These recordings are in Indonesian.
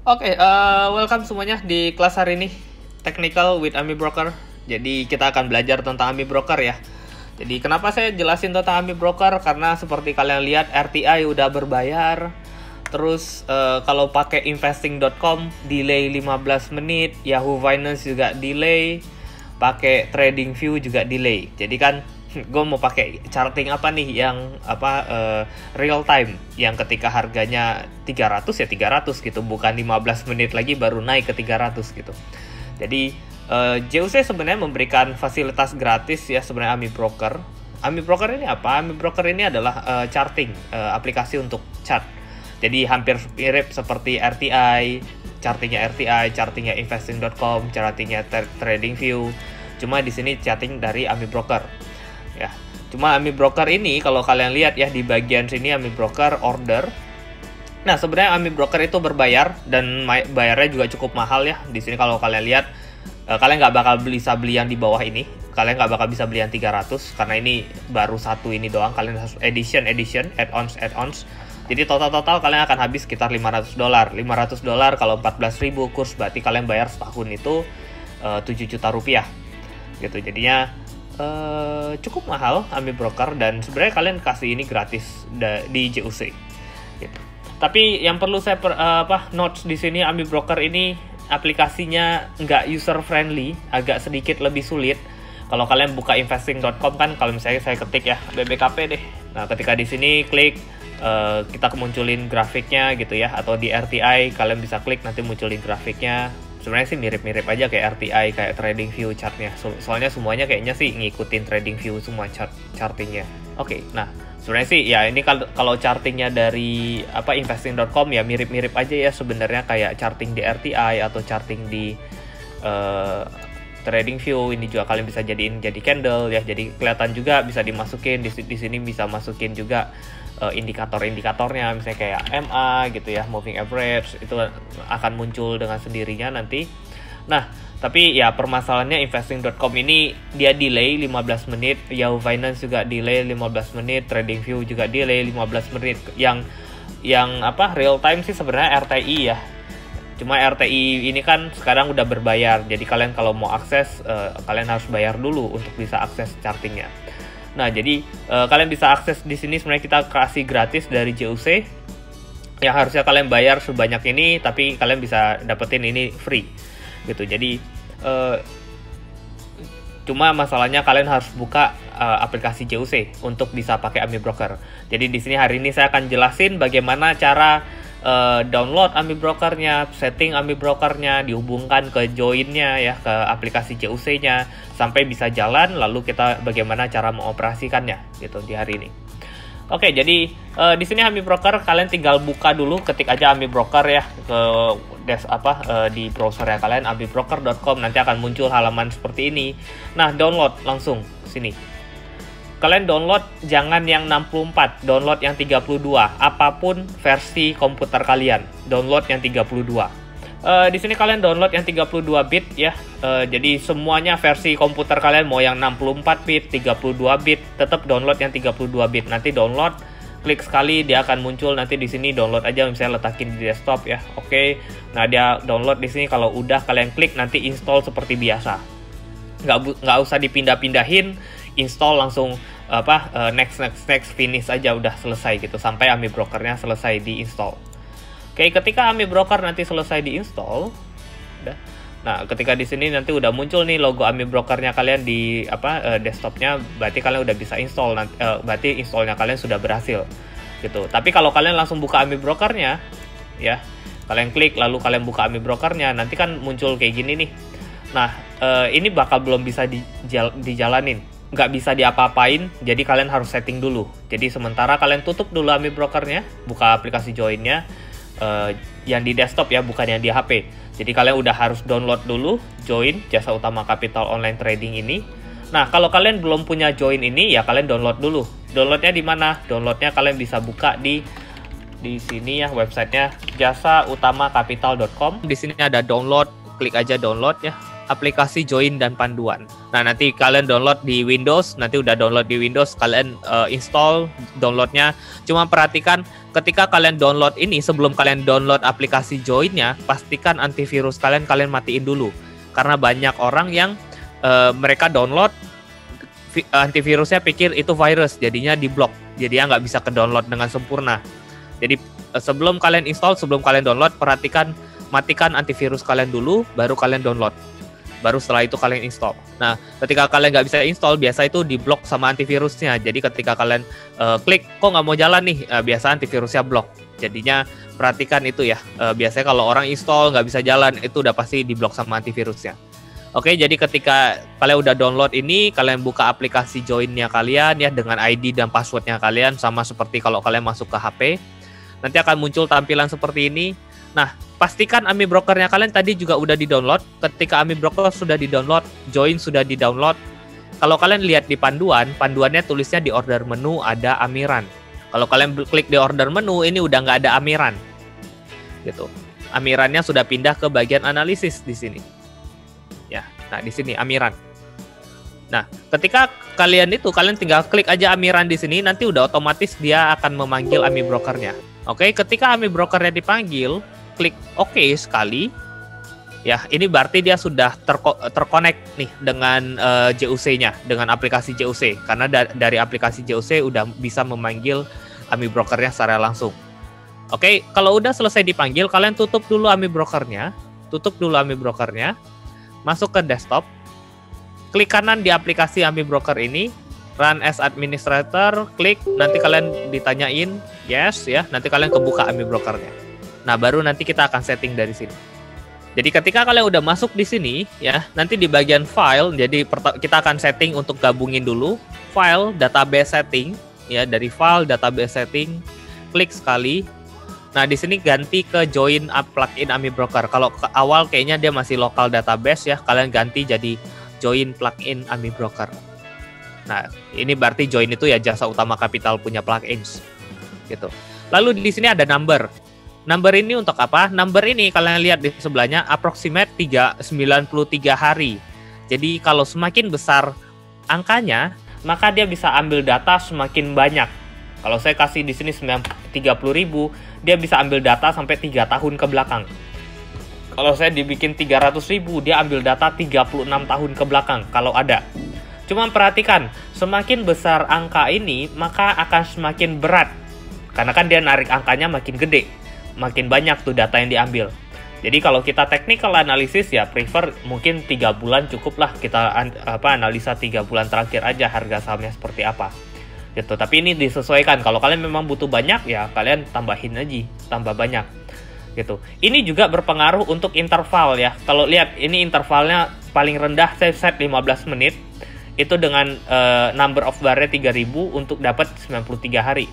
Oke, welcome semuanya di kelas hari ini, Technical with Ami Broker. Jadi kita akan belajar tentang Ami Broker ya. Jadi kenapa saya jelasin tentang Ami Broker? Karena seperti kalian lihat RTI udah berbayar. Terus kalau pakai investing.com delay 15 menit, Yahoo Finance juga delay, pakai TradingView juga delay. Jadi kan gue mau pakai charting apa nih yang real time, yang ketika harganya 300 ya 300 gitu, bukan 15 menit lagi baru naik ke 300 gitu. Jadi JUC sebenarnya memberikan fasilitas gratis ya sebenarnya Ami Broker. Ami Broker ini apa? Ami Broker ini adalah charting, aplikasi untuk chart. Jadi hampir mirip seperti RTI, chartingnya investing.com, chartingnya TradingView. Cuma di sini charting dari Ami Broker. Ya, cuma Ami Broker ini kalau kalian lihat ya di bagian sini Ami Broker order. Nah, sebenarnya Ami Broker itu berbayar dan bayarnya juga cukup mahal ya. Di sini kalau kalian lihat kalian nggak bakal bisa beli yang di bawah ini. Kalian nggak bakal bisa beli yang 300 karena ini baru satu ini doang. Kalian harus edition, add-ons. Jadi total kalian akan habis sekitar $500. $500 kalau 14.000 kurs berarti kalian bayar setahun itu 7 juta rupiah. Gitu. Jadinya cukup mahal Ami Broker, dan sebenarnya kalian kasih ini gratis di JUC gitu. Tapi yang perlu saya notes di sini, Ami Broker ini aplikasinya nggak user friendly, agak sedikit lebih sulit. Kalau kalian buka investing.com kan, kalau misalnya saya ketik ya BBKP deh. Nah, ketika di sini klik kita munculin grafiknya gitu ya, atau di RTI kalian bisa klik nanti munculin grafiknya. Sebenarnya sih mirip-mirip aja kayak RTI, kayak TradingView chartnya. Soalnya semuanya kayaknya sih ngikutin TradingView semua chartingnya. Oke, nah sebenarnya sih ya ini kalau chartingnya dari investing.com ya mirip-mirip aja ya sebenarnya, kayak charting di RTI atau charting di TradingView. Ini juga kalian bisa jadiin jadi candle ya, jadi kelihatan juga, bisa dimasukin di sini, bisa masukin juga indikator-indikatornya, misalnya kayak MA gitu ya, moving average, itu akan muncul dengan sendirinya nanti. Nah, tapi ya permasalahannya investing.com ini dia delay 15 menit, Yahoo Finance juga delay 15 menit, TradingView juga delay 15 menit. Yang real time sih sebenarnya RTI ya. Cuma RTI ini kan sekarang udah berbayar, jadi kalian kalau mau akses kalian harus bayar dulu untuk bisa akses chartingnya. Nah, jadi kalian bisa akses di sini, sebenarnya kita kasih gratis dari JUC. Yang harusnya kalian bayar sebanyak ini, tapi kalian bisa dapetin ini free gitu. Jadi cuma masalahnya kalian harus buka aplikasi JUC untuk bisa pakai Ami Broker. Jadi di sini hari ini saya akan jelasin bagaimana cara download Ami Brokernya, setting Ami Brokernya, dihubungkan ke joinnya ya, ke aplikasi JUC-nya sampai bisa jalan, lalu kita bagaimana cara mengoperasikannya gitu di hari ini. Oke, jadi di sini Ami Broker kalian tinggal buka dulu, ketik aja Ami Broker ya ke di browser ya kalian, amibroker.com, nanti akan muncul halaman seperti ini. Nah, download langsung sini. Kalian download jangan yang 64, download yang 32. Apapun versi komputer kalian, download yang 32. Di sini kalian download yang 32 bit ya. Jadi semuanya versi komputer kalian mau yang 64 bit, 32 bit, tetap download yang 32 bit. Nanti download, klik sekali dia akan muncul, nanti di sini download aja, misalnya letakin di desktop ya. Oke. Nah, dia download di sini, kalau udah kalian klik nanti install seperti biasa. Nggak usah dipindah-pindahin, install langsung next finish aja, udah selesai gitu sampai Ami Brokernya selesai diinstal. Oke, ketika Ami Broker nanti selesai diinstal, udah. Nah, ketika di sini nanti udah muncul nih logo Ami Brokernya kalian di desktopnya, berarti kalian udah bisa install. Berarti installnya kalian sudah berhasil gitu. Tapi kalau kalian langsung buka Ami Brokernya ya, kalian klik lalu kalian buka Ami Brokernya, nanti kan muncul kayak gini nih. Nah, ini bakal belum bisa dijalanin, nggak bisa diapa-apain, jadi kalian harus setting dulu. Jadi sementara kalian tutup dulu Ami Brokernya, buka aplikasi joinnya yang di desktop ya, bukan yang di HP. Jadi kalian udah harus download dulu join Jasa Utama Capital Online Trading ini. Nah, kalau kalian belum punya join ini ya kalian download dulu. Downloadnya di mana? Downloadnya kalian bisa buka di sini ya, websitenya jasautamacapital.com. Di sini ada download, klik aja download ya, aplikasi join dan panduan. Nah, nanti kalian download di Windows, nanti udah download di Windows, kalian install downloadnya. Cuma perhatikan ketika kalian download ini, sebelum kalian download aplikasi Join-nya, pastikan antivirus kalian matiin dulu. Karena banyak orang yang mereka download antivirusnya pikir itu virus, jadinya diblok, jadinya nggak bisa ke-download dengan sempurna. Jadi sebelum kalian install, sebelum kalian download, perhatikan matikan antivirus kalian dulu, baru kalian download. Baru setelah itu kalian install. Nah, ketika kalian nggak bisa install, biasa itu diblok sama antivirusnya. Jadi ketika kalian klik, kok nggak mau jalan nih, biasa antivirusnya blok. Jadinya perhatikan itu ya. Biasanya kalau orang install nggak bisa jalan, itu udah pasti diblok sama antivirusnya. Oke, jadi ketika kalian udah download ini, kalian buka aplikasi Join-nya kalian ya dengan ID dan passwordnya kalian, sama seperti kalau kalian masuk ke HP. Nanti akan muncul tampilan seperti ini. Nah, pastikan AMI Broker-nya kalian tadi juga udah di-download. Ketika AMI Broker sudah di-download, Join sudah di-download. Kalau kalian lihat di panduannya tulisnya di order menu ada Amiran. Kalau kalian klik di order menu, ini udah nggak ada Amiran. Gitu. Amirannya sudah pindah ke bagian analisis di sini. Ya, nah di sini Amiran. Nah, ketika kalian tinggal klik aja Amiran di sini, nanti udah otomatis dia akan memanggil AMI Broker-nya. Oke, ketika AMI Broker-nya dipanggil, klik OK sekali. Ya, ini berarti dia sudah terkonek nih dengan JUC-nya, dengan aplikasi JUC. Karena dari aplikasi JUC udah bisa memanggil AMI Broker-nya secara langsung. Oke, kalau udah selesai dipanggil, kalian tutup dulu AMI Broker-nya. Masuk ke desktop. Klik kanan di aplikasi AMI Broker ini. Run as administrator, klik, nanti kalian ditanyain yes ya, nanti kalian kebuka AMI Broker-nya. Nah, baru nanti kita akan setting dari sini. Jadi ketika kalian udah masuk di sini ya, nanti di bagian file, jadi kita akan setting untuk gabungin dulu file database setting ya, dari file database setting, klik sekali. Nah, di sini ganti ke join plugin AMI Broker. Kalau ke awal kayaknya dia masih local database ya, kalian ganti jadi join plugin AMI Broker. Nah, ini berarti Join itu ya jasa utama kapital punya plugins. Gitu. Lalu di sini ada number. Number ini untuk apa? Number ini kalian lihat di sebelahnya approximate 93 hari. Jadi kalau semakin besar angkanya, maka dia bisa ambil data semakin banyak. Kalau saya kasih di sini 30.000, dia bisa ambil data sampai 3 tahun ke belakang. Kalau saya dibikin 300.000, dia ambil data 36 tahun ke belakang kalau ada. Cuma perhatikan, semakin besar angka ini, maka akan semakin berat. Karena kan dia narik angkanya makin gede. Makin banyak tuh data yang diambil. Jadi kalau kita technical analysis ya, prefer mungkin 3 bulan cukup lah. Kita analisa 3 bulan terakhir aja harga sahamnya seperti apa. Gitu. Tapi ini disesuaikan. Kalau kalian memang butuh banyak, ya kalian tambahin aja. Tambah banyak. Gitu. Ini juga berpengaruh untuk interval ya. Kalau lihat, ini intervalnya paling rendah, saya set 15 menit. Itu dengan number of bar-nya 3000 untuk dapat 93 hari.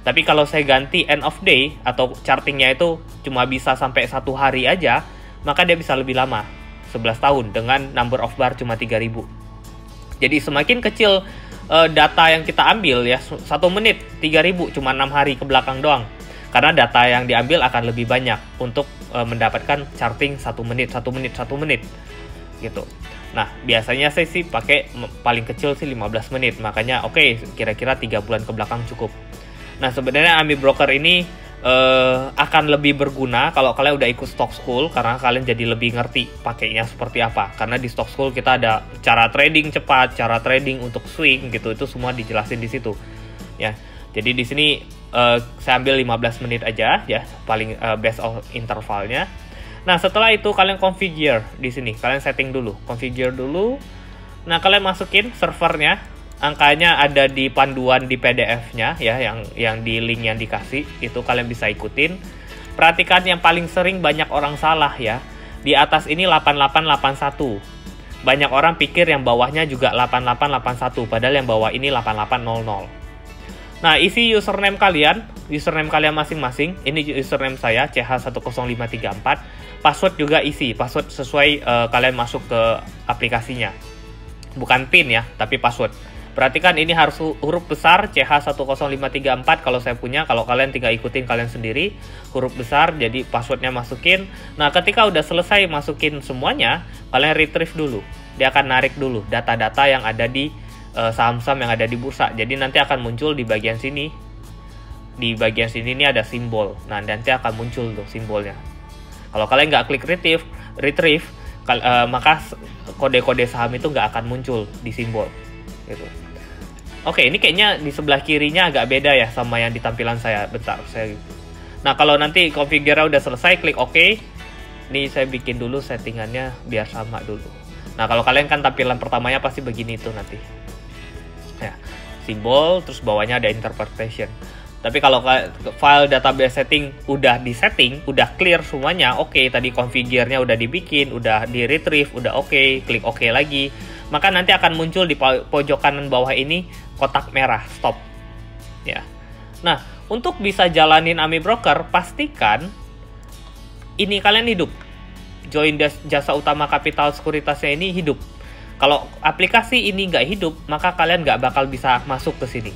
Tapi kalau saya ganti end of day atau chartingnya itu cuma bisa sampai 1 hari aja, maka dia bisa lebih lama, 11 tahun dengan number of bar cuma 3000. Jadi semakin kecil data yang kita ambil ya, 1 menit 3000 cuma 6 hari ke belakang doang. Karena data yang diambil akan lebih banyak untuk mendapatkan charting 1 menit gitu. Nah, biasanya saya sih pakai paling kecil sih 15 menit. Makanya oke, kira-kira 3 bulan ke belakang cukup. Nah, sebenarnya AMI Broker ini akan lebih berguna kalau kalian udah ikut Stock School, karena kalian jadi lebih ngerti pakainya seperti apa. Karena di Stock School kita ada cara trading cepat, cara trading untuk swing gitu, itu semua dijelasin di situ. Ya. Jadi di sini saya ambil 15 menit aja ya, paling best of intervalnya. Nah, setelah itu kalian configure di sini. Kalian setting dulu, configure dulu. Nah, kalian masukin servernya. Angkanya ada di panduan di PDF-nya ya, yang di link yang dikasih. Itu kalian bisa ikutin. Perhatikan yang paling sering banyak orang salah ya. Di atas ini 8881. Banyak orang pikir yang bawahnya juga 8881, padahal yang bawah ini 8800. Nah, isi username kalian masing-masing. Ini username saya, CH10534. Password juga isi, password sesuai kalian masuk ke aplikasinya. Bukan PIN ya, tapi password. Perhatikan ini harus huruf besar, CH10534 kalau saya punya. Kalau kalian tinggal ikutin kalian sendiri, huruf besar, jadi passwordnya masukin. Nah, ketika udah selesai masukin semuanya, kalian retrieve dulu. dia akan narik dulu data-data yang ada di saham-saham yang ada di bursa. Jadi nanti akan muncul di bagian sini. Di bagian sini ini ada simbol. Nah, nanti akan muncul tuh simbolnya. Kalau kalian nggak klik retrieve, maka kode-kode saham itu nggak akan muncul di simbol. Gitu. Oke, ini kayaknya di sebelah kirinya agak beda ya sama yang di tampilan saya. Bentar, Nah, kalau nanti configure udah selesai, klik OK. Ini saya bikin dulu settingannya biar sama dulu. Nah, kalau kalian kan tampilan pertamanya pasti begini tuh nanti. Ya, simbol, terus bawahnya ada interpretation. Tapi kalau file database setting udah di-setting, udah clear semuanya, oke, tadi configure-nya udah dibikin, udah di-retrieve, udah oke, klik OK lagi, maka nanti akan muncul di pojok kanan bawah ini kotak merah, stop. Ya. Nah, untuk bisa jalanin AMI Broker, pastikan ini kalian hidup. Join jasa utama kapital sekuritasnya ini hidup. Kalau aplikasi ini nggak hidup, maka kalian nggak bakal bisa masuk ke sini.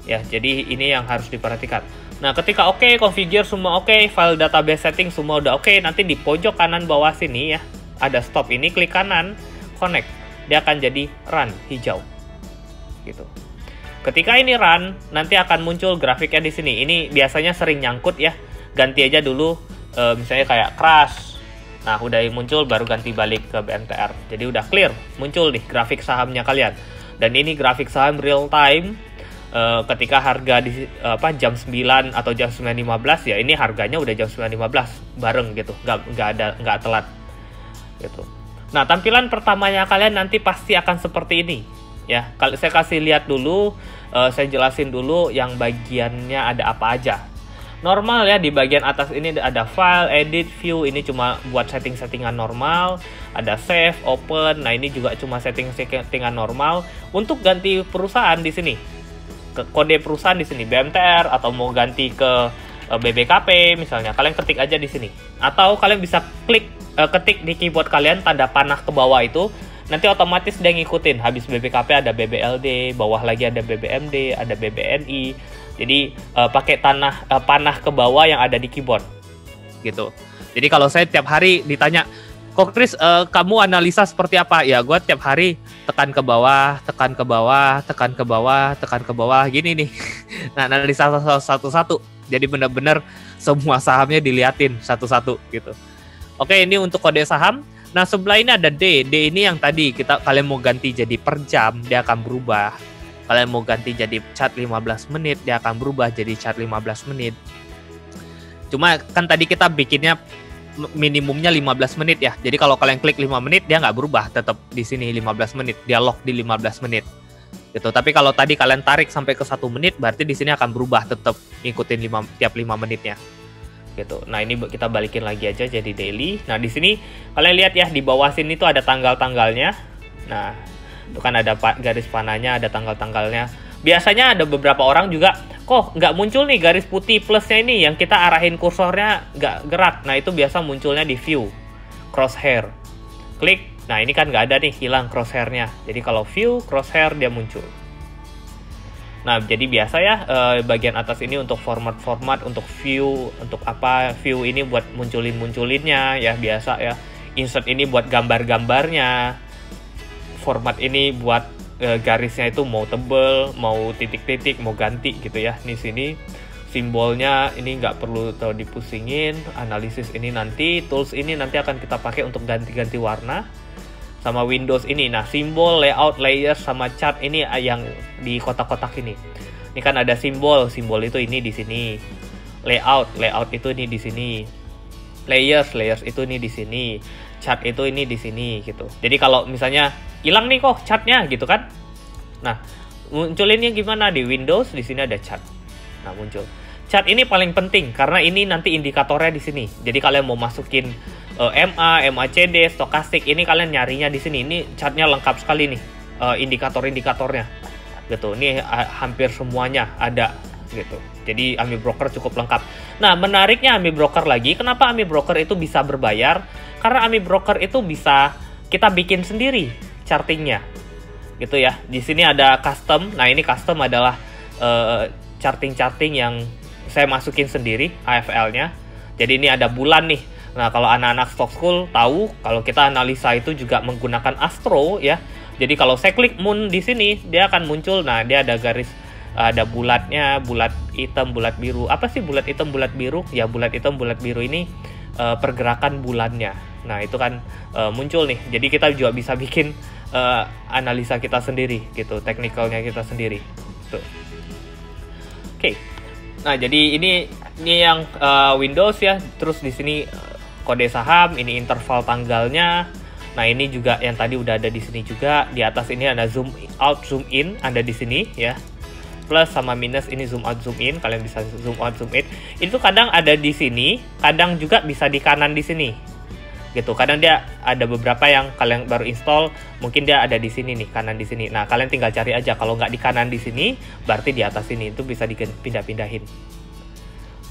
Ya, jadi ini yang harus diperhatikan. Nah, ketika oke, configure semua oke, file database setting semua udah oke, nanti di pojok kanan bawah sini ya, ada stop ini, klik kanan, connect. Dia akan jadi run, hijau. Gitu. Ketika ini run, nanti akan muncul grafiknya di sini. Ini biasanya sering nyangkut ya. Ganti aja dulu, misalnya kayak crash. Nah, udah muncul baru ganti balik ke BMTR. Jadi udah clear, muncul nih grafik sahamnya kalian. Dan ini grafik saham real time. Ketika harga di jam 9 atau jam 9.15 ya, ini harganya udah jam 9.15 bareng gitu, nggak telat gitu. Nah, tampilan pertamanya kalian nanti pasti akan seperti ini ya. Kalau saya kasih lihat dulu, saya jelasin dulu yang bagiannya ada apa aja. Normal ya, di bagian atas ini ada file, edit, view, ini cuma buat settingan normal. Ada save, open, nah ini juga cuma settingan normal. Untuk ganti perusahaan di sini, kode perusahaan di sini BMTR, atau mau ganti ke BBKP misalnya, kalian ketik aja di sini. Atau kalian bisa ketik di keyboard kalian tanda panah ke bawah itu, nanti otomatis dia ngikutin. Habis BBKP ada BBLD, bawah lagi ada BBMD, ada BBNI. Jadi pakai panah ke bawah yang ada di keyboard gitu. Jadi kalau saya tiap hari ditanya, "Kok Chris, kamu analisa seperti apa?" Ya, gue tiap hari tekan ke bawah, tekan ke bawah, tekan ke bawah, tekan ke bawah, gini nih. Nah, analisa satu-satu. Jadi benar-benar semua sahamnya diliatin satu-satu gitu. Oke, ini untuk kode saham. Nah, sebelah ini ada D. D ini yang tadi kalian mau ganti jadi per jam, dia akan berubah. Kalian mau ganti jadi chart 15 menit, dia akan berubah jadi chart 15 menit. Cuma kan tadi kita bikinnya minimumnya 15 menit ya. Jadi kalau kalian klik 5 menit, dia nggak berubah, tetap di sini 15 menit, dia lock di 15 menit. Gitu. Tapi kalau tadi kalian tarik sampai ke 1 menit, berarti di sini akan berubah, tetap ngikutin tiap 5 menitnya. Gitu. Nah, ini kita balikin lagi aja jadi daily. Nah, di sini kalian lihat ya, di bawah sini tuh ada tanggal-tanggalnya. Nah, itu kan ada garis panahnya, ada tanggal-tanggalnya. Biasanya ada beberapa orang juga, kok nggak muncul nih garis putih plusnya ini, yang kita arahin kursornya nggak gerak. Nah, itu biasa munculnya di view, crosshair. Klik, nah ini kan nggak ada nih, hilang crosshairnya. Jadi kalau view, crosshair dia muncul. Nah, jadi biasa ya, bagian atas ini untuk format-format, untuk view, untuk apa, view ini buat munculinnya ya, biasa ya. Insert ini buat gambar-gambarnya. Format ini buat garisnya itu mau tebel, mau titik-titik, mau ganti gitu ya. Di sini simbolnya ini nggak perlu terlalu dipusingin. Analisis ini nanti, tools ini nanti akan kita pakai untuk ganti-ganti warna. Sama Windows ini, nah simbol, layout, layers, sama chart ini yang di kotak-kotak ini. Ini kan ada simbol itu ini di sini. Layout itu ini di sini. Layers itu ini di sini. Chart itu ini di sini gitu. Jadi kalau misalnya hilang nih kok chartnya gitu kan. Nah, munculinnya gimana? Di Windows di sini ada chart. Nah, muncul. Chart ini paling penting karena ini nanti indikatornya di sini. Jadi kalian mau masukin MA, MACD, stokastik, ini kalian nyarinya di sini. Ini chartnya lengkap sekali nih, indikator-indikatornya. Gitu. Ini hampir semuanya ada gitu. Jadi AMI Broker cukup lengkap. Nah, menariknya AMI Broker lagi, kenapa AMI Broker itu bisa berbayar? Karena AMI Broker itu bisa kita bikin sendiri chartingnya, gitu ya. Di sini ada custom. Nah, ini custom adalah charting yang saya masukin sendiri AFL-nya. Jadi ini ada bulan nih, Nah, kalau anak-anak stock school tahu kalau kita analisa itu juga menggunakan astro ya. Jadi kalau saya klik moon di sini, dia akan muncul. Nah, dia ada garis, ada bulatnya, bulat hitam, bulat biru. Apa sih bulat hitam, bulat biru? Ya, bulat hitam, bulat biru ini pergerakan bulannya. Nah, itu kan muncul nih. Jadi kita juga bisa bikin analisa kita sendiri gitu, teknikalnya kita sendiri. Tuh. Oke. Nah, jadi ini yang Windows ya. Terus di sini kode saham, ini interval tanggalnya. Nah, ini juga yang tadi udah ada di sini juga. Di atas ini ada zoom out, zoom in, ada di sini ya. Plus sama minus ini zoom out, zoom in. Kalian bisa zoom out, zoom in. Itu kadang ada di sini, kadang juga bisa di kanan di sini. Gitu. Kadang dia ada beberapa yang kalian baru install, mungkin dia ada di sini nih, kanan di sini. Nah, kalian tinggal cari aja. Kalau nggak di kanan di sini, berarti di atas sini. Itu bisa dipindah-pindahin.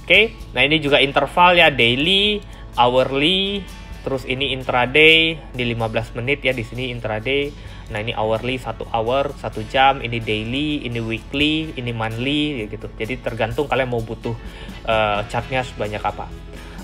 Oke. Nah, ini juga interval ya, daily, hourly, terus ini intraday di 15 menit ya, di sini intraday. Nah, ini hourly 1 hour, 1 jam, ini daily, ini weekly, ini monthly ya gitu. Jadi tergantung kalian mau butuh chartnya sebanyak apa.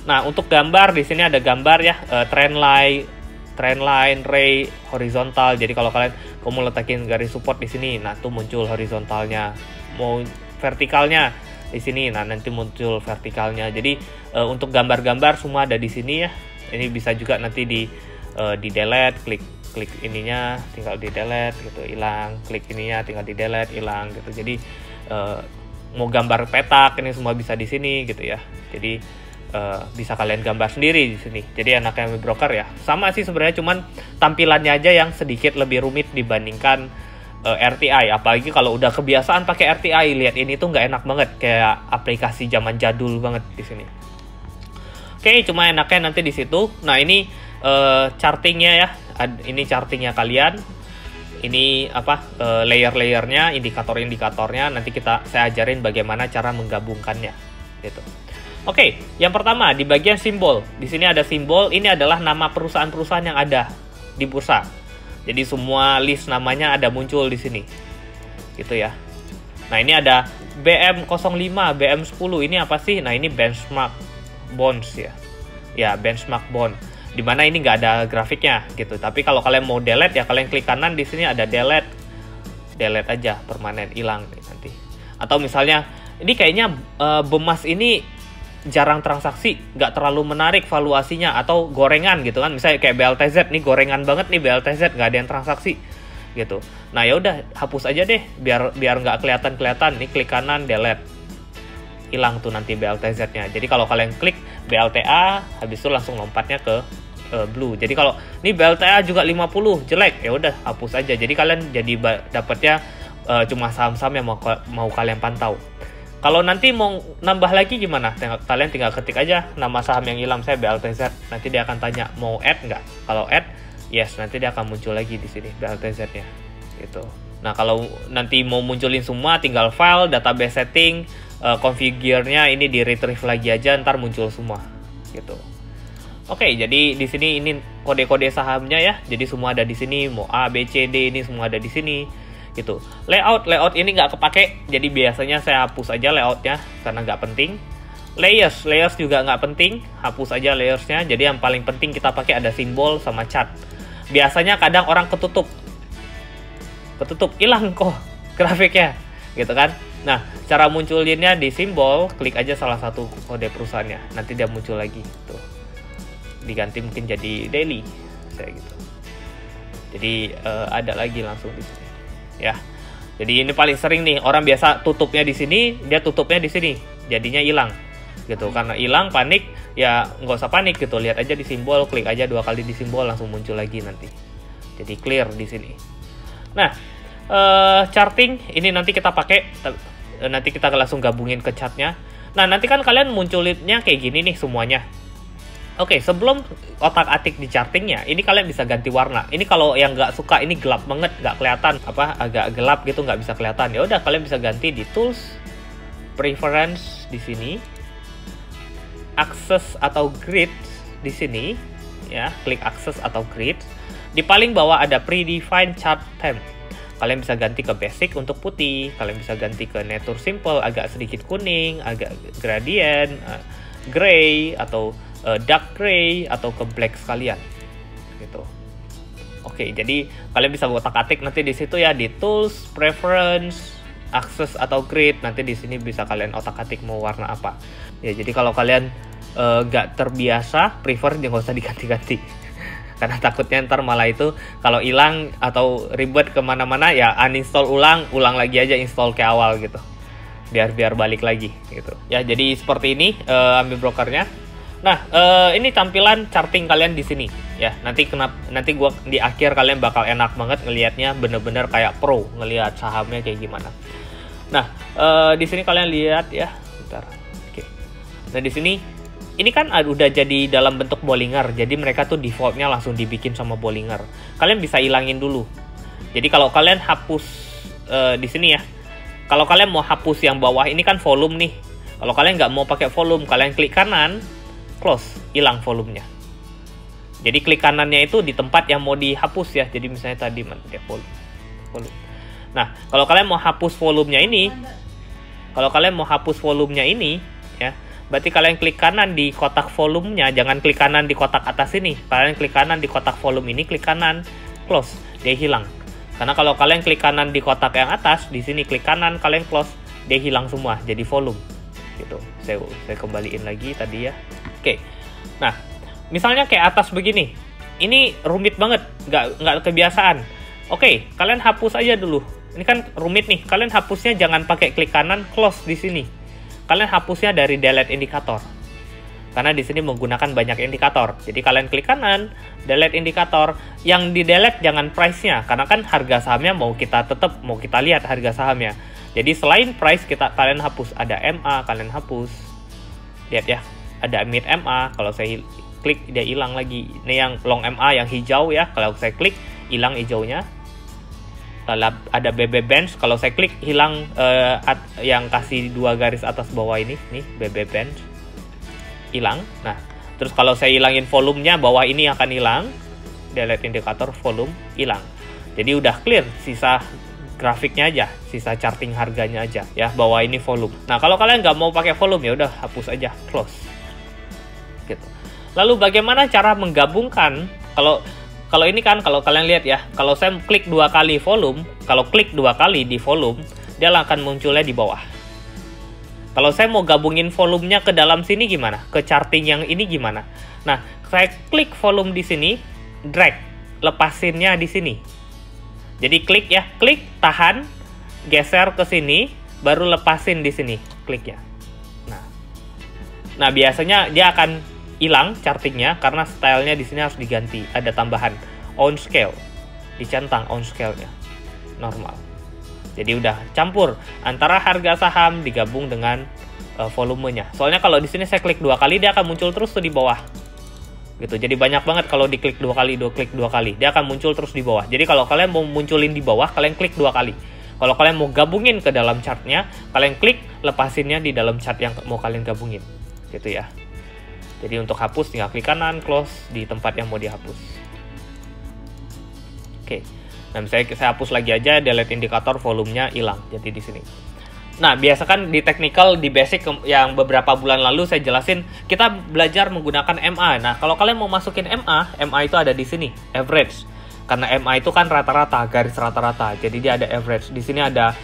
Nah, untuk gambar di sini ada gambar ya, trend line, ray, horizontal. Jadi kalau kalian mau letakin garis support di sini, nah tuh muncul horizontalnya. Mau vertikalnya di sini, nah nanti muncul vertikalnya. Jadi untuk gambar-gambar semua ada di sini ya. Ini bisa juga nanti di delete, klik ininya tinggal di delete gitu, hilang. Klik ininya tinggal di delete, hilang gitu. Jadi mau gambar petak ini semua bisa di sini gitu ya. Jadi bisa kalian gambar sendiri di sini. Jadi anaknya Ami Broker ya sama sih sebenarnya, cuman tampilannya aja yang sedikit lebih rumit dibandingkan RTI. Apalagi kalau udah kebiasaan pakai RTI, lihat ini tuh nggak enak banget, kayak aplikasi zaman jadul banget di sini. Oke, cuma enaknya nanti di situ. Nah, ini chartingnya ya. Ini chartingnya kalian. Ini apa layer-layernya, indikator-indikatornya. Nanti saya ajarin bagaimana cara menggabungkannya gitu. Oke, yang pertama di bagian simbol. Di sini ada simbol, ini adalah nama perusahaan-perusahaan yang ada di bursa. Jadi semua list namanya ada muncul di sini. Gitu ya. Nah, ini ada BM05, BM10. Ini apa sih? Nah, ini benchmark bonds ya. Ya, benchmark bond. Dimana ini nggak ada grafiknya gitu. Tapi kalau kalian mau delete ya kalian klik kanan di sini ada delete. Delete aja, permanen, hilang nanti. Atau misalnya ini kayaknya Bemas ini jarang transaksi, nggak terlalu menarik valuasinya, atau gorengan gitu kan, misalnya kayak BLTZ nih, gorengan banget nih BLTZ, nggak ada yang transaksi gitu. Nah, ya udah hapus aja deh biar nggak kelihatan. Nih klik kanan delete, hilang tuh nanti BLTZ-nya. Jadi kalau kalian klik BLTA, habis itu langsung lompatnya ke blue. Jadi kalau nih BLTA juga 50 jelek, ya udah hapus aja. Jadi kalian jadi dapatnya cuma saham-saham yang mau kalian pantau. Kalau nanti mau nambah lagi gimana? Kalian tinggal ketik aja nama saham yang hilang saya BLTZ. Nanti dia akan tanya mau add nggak? Kalau add, yes, nanti dia akan muncul lagi di sini BLTZ-nya. Gitu. Nah, kalau nanti mau munculin semua, tinggal file, database setting, configure-nya ini di retrieve lagi aja, ntar muncul semua. Gitu. Oke, jadi di sini ini kode-kode sahamnya ya. Jadi semua ada di sini, mau A, B, C, D ini semua ada di sini. Gitu. Layout ini nggak kepake, jadi biasanya saya hapus aja layoutnya karena nggak penting. Layers juga nggak penting, hapus aja layersnya. Jadi yang paling penting kita pakai ada simbol sama chart. Biasanya kadang orang ketutup hilang kok grafiknya gitu kan. Nah, cara munculinnya di simbol, klik aja salah satu kode perusahaannya, nanti dia muncul lagi tuh. Diganti mungkin jadi daily saya gitu. Jadi ada lagi langsung di sini. Ya, jadi ini paling sering nih orang biasa tutupnya di sini, dia tutupnya di sini, jadinya hilang, gitu. Karena hilang panik, ya nggak usah panik gitu. Lihat aja di simbol, klik aja 2 kali di simbol langsung muncul lagi nanti. Jadi clear di sini. Nah, charting ini nanti kita pakai, nanti kita langsung gabungin ke chartnya. Nah, nanti kan kalian munculinnya kayak gini nih semuanya. Oke, sebelum otak-atik di chartingnya, ini kalian bisa ganti warna. Ini kalau yang nggak suka ini gelap banget, nggak kelihatan, agak gelap gitu, nggak bisa kelihatan. Ya udah, kalian bisa ganti di tools, preference di sini, access atau grid di sini, ya, klik access atau grid. Di paling bawah ada predefined chart theme. Kalian bisa ganti ke basic untuk putih, kalian bisa ganti ke nature simple agak sedikit kuning, agak gradient, gray, atau dark gray atau ke black sekalian gitu. Oke, jadi kalian bisa otak-atik nanti di situ ya, di tools, preference, access atau grid. Nanti di sini bisa kalian otak-atik mau warna apa. Ya, jadi kalau kalian nggak terbiasa, prefer jangan usah diganti-ganti. Karena takutnya ntar malah itu kalau hilang atau ribet kemana-mana ya uninstall ulang lagi aja, install ke awal gitu. Biar balik lagi gitu. Ya, jadi seperti ini Ami Brokernya. Nah, ini tampilan charting kalian di sini ya. Nanti gua di akhir kalian bakal enak banget ngelihatnya, bener-bener kayak pro ngelihat sahamnya kayak gimana. Nah, di sini kalian lihat ya, bentar. Oke. Nah, di sini ini kan udah jadi dalam bentuk Bollinger. Jadi mereka tuh defaultnya langsung dibikin sama Bollinger. Kalian bisa ilangin dulu. Jadi kalau kalian hapus di sini ya. Kalau kalian mau hapus yang bawah ini kan volume nih. Kalau kalian nggak mau pakai volume, kalian klik kanan, close, hilang volumenya. Jadi klik kanannya itu di tempat yang mau dihapus ya. Jadi misalnya tadi ya, volume. Nah, kalau kalian mau hapus volumenya ini, ya, berarti kalian klik kanan di kotak volumenya, jangan klik kanan di kotak atas ini. Kalian klik kanan di kotak volume ini, klik kanan, close, dia hilang. Karena kalau kalian klik kanan di kotak yang atas, di sini klik kanan, kalian close, dia hilang semua, jadi volume. Gitu. Saya kembaliin lagi tadi ya. Oke, nah misalnya kayak atas begini, ini rumit banget, nggak kebiasaan. Oke, kalian hapus aja dulu. Ini kan rumit nih, kalian hapusnya jangan pakai klik kanan, close di sini. Kalian hapusnya dari delete indikator, karena di sini menggunakan banyak indikator. Jadi kalian klik kanan, delete indikator. Yang di delete jangan price-nya, karena kan harga sahamnya mau kita lihat harga sahamnya. Jadi selain price kalian hapus, ada MA kalian hapus. Lihat ya. Ada mid MA, kalau saya klik dia hilang lagi. Ini yang long MA yang hijau ya, kalau saya klik hilang hijaunya. Ada BB Bench, kalau saya klik hilang yang kasih 2 garis atas bawah ini, nih BB Bench hilang. Nah, terus kalau saya hilangin volumenya, bawah ini akan hilang. Delete indikator, volume hilang. Jadi udah clear, sisa grafiknya aja, sisa charting harganya aja ya, bawah ini volume. Nah, kalau kalian nggak mau pakai volume ya udah hapus aja, close. Gitu. Lalu bagaimana cara menggabungkan? Kalau ini kan, kalau kalian lihat ya, kalau saya klik 2 kali volume, kalau klik 2 kali di volume, dia akan munculnya di bawah. Kalau saya mau gabungin volumenya ke dalam sini gimana? Ke charting yang ini gimana? Nah, saya klik volume di sini, drag, lepasinnya di sini. Jadi klik ya, klik, tahan, geser ke sini, baru lepasin di sini, kliknya. Nah, biasanya dia akan hilang chartingnya karena stylenya di sini harus diganti, ada tambahan on scale, dicentang on scale-nya normal. Jadi udah campur antara harga saham digabung dengan volumenya. Soalnya kalau di sini saya klik 2 kali dia akan muncul terus tuh di bawah. Gitu. Jadi banyak banget kalau diklik 2 kali, klik 2 kali, dia akan muncul terus di bawah. Jadi kalau kalian mau munculin di bawah, kalian klik 2 kali. Kalau kalian mau gabungin ke dalam chartnya, kalian klik lepasinnya di dalam chart yang mau kalian gabungin. Gitu ya. Jadi untuk hapus tinggal klik kanan, close di tempat yang mau dihapus. Oke. Nah, misalnya saya hapus lagi aja, delete indikator, volumenya hilang. Jadi di sini. Nah, biasa kan di technical, di basic yang beberapa bulan lalu saya jelasin, kita belajar menggunakan MA. Nah, kalau kalian mau masukin MA itu ada di sini, average. Karena MA itu kan rata-rata, garis rata-rata. Jadi dia ada average. Di sini ada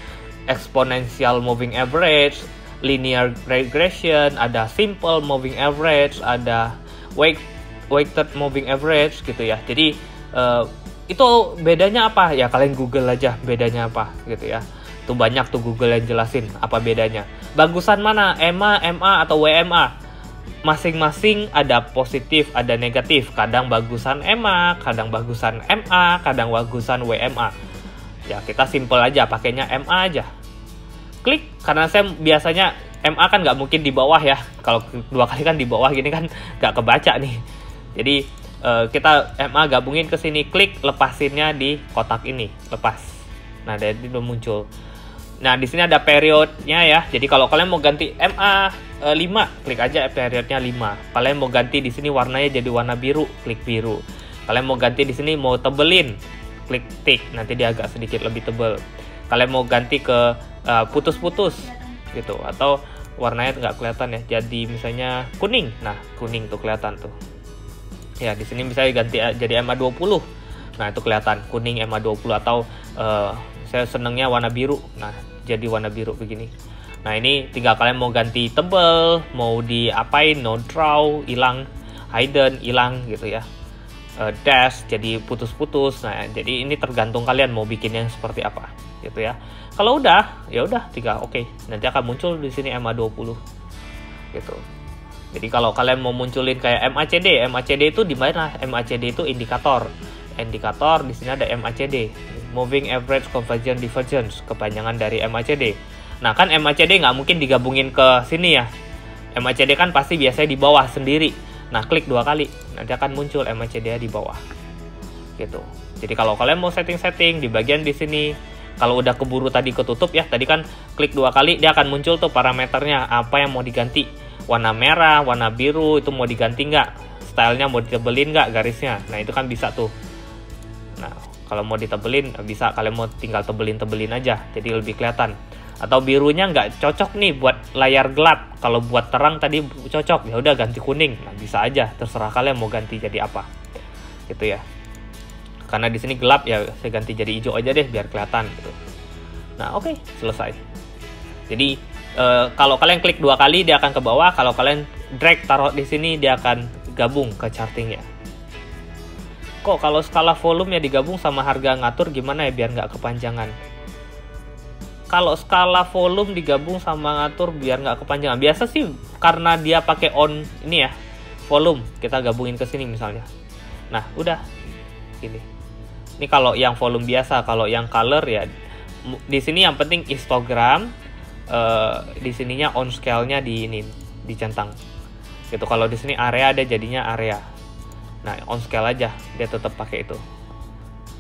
exponential moving average, linear regression, ada simple moving average, ada weighted moving average gitu ya. Jadi itu bedanya apa? Ya kalian Google aja bedanya apa gitu ya. Tuh banyak tuh Google yang jelasin apa bedanya. Bagusan mana? EMA, MA atau WMA? Masing-masing ada positif, ada negatif. Kadang bagusan EMA, kadang bagusan MA, kadang bagusan WMA. Ya kita simple aja, pakainya MA aja. Klik, karena saya biasanya MA kan nggak mungkin di bawah ya. Kalau 2 kali kan di bawah gini kan nggak kebaca nih. Jadi kita MA gabungin ke sini, klik, lepasinnya di kotak ini, lepas. Nah, jadi udah muncul. Nah, di sini ada periodnya ya. Jadi kalau kalian mau ganti MA 5, klik aja periodnya 5. Kalian mau ganti di sini warnanya jadi warna biru, klik biru. Kalian mau ganti di sini mau tebelin, klik tick, nanti dia agak sedikit lebih tebel. Kalian mau ganti ke putus-putus gitu, atau warnanya nggak kelihatan ya. Jadi misalnya kuning, nah kuning tuh kelihatan tuh. Ya di sini misalnya ganti jadi MA20, nah itu kelihatan kuning MA20, atau saya senengnya warna biru, nah jadi warna biru begini. Nah ini tinggal kalian mau ganti tebel, mau diapain, no draw hilang, hidden hilang gitu ya, dash jadi putus-putus. Nah jadi ini tergantung kalian mau bikinnya seperti apa gitu ya. Kalau udah ya udah tinggal oke, nanti akan muncul di sini MA20 gitu. Jadi kalau kalian mau munculin kayak MACD itu di mana? MACD itu indikator di sini ada MACD, Moving Average Convergence Divergence, kepanjangan dari MACD. Nah kan MACD nggak mungkin digabungin ke sini ya, MACD kan pasti biasanya di bawah sendiri. Nah klik 2 kali nanti akan muncul MACD di bawah gitu. Jadi kalau kalian mau setting di bagian di sini, kalau udah keburu tadi ketutup ya, tadi kan klik 2 kali dia akan muncul tuh parameternya apa yang mau diganti, warna merah, warna biru itu mau diganti nggak, stylenya mau ditebelin nggak garisnya. Nah itu kan bisa tuh. Nah kalau mau ditebelin bisa, kalian mau tinggal tebelin aja jadi lebih kelihatan. Atau birunya nggak cocok nih buat layar gelap, kalau buat terang tadi cocok, ya udah ganti kuning. Nah bisa aja, terserah kalian mau ganti jadi apa gitu ya. Karena di sini gelap ya saya ganti jadi hijau aja deh biar kelihatan gitu. Nah oke, selesai. Jadi kalau kalian klik 2 kali dia akan ke bawah, kalau kalian drag taruh di sini dia akan gabung ke chartingnya. Kok kalau skala volume ya digabung sama harga ngatur gimana ya biar nggak kepanjangan? Kalau skala volume digabung sama ngatur biar nggak kepanjangan, biasa sih karena dia pakai on ini ya, volume kita gabungin ke sini misalnya. Nah udah gini. Ini kalau yang volume biasa, kalau yang color ya di sini yang penting histogram, di sininya on scale-nya dicentang gitu. Kalau di sini area ada jadinya area. Nah on scale aja dia tetap pakai itu.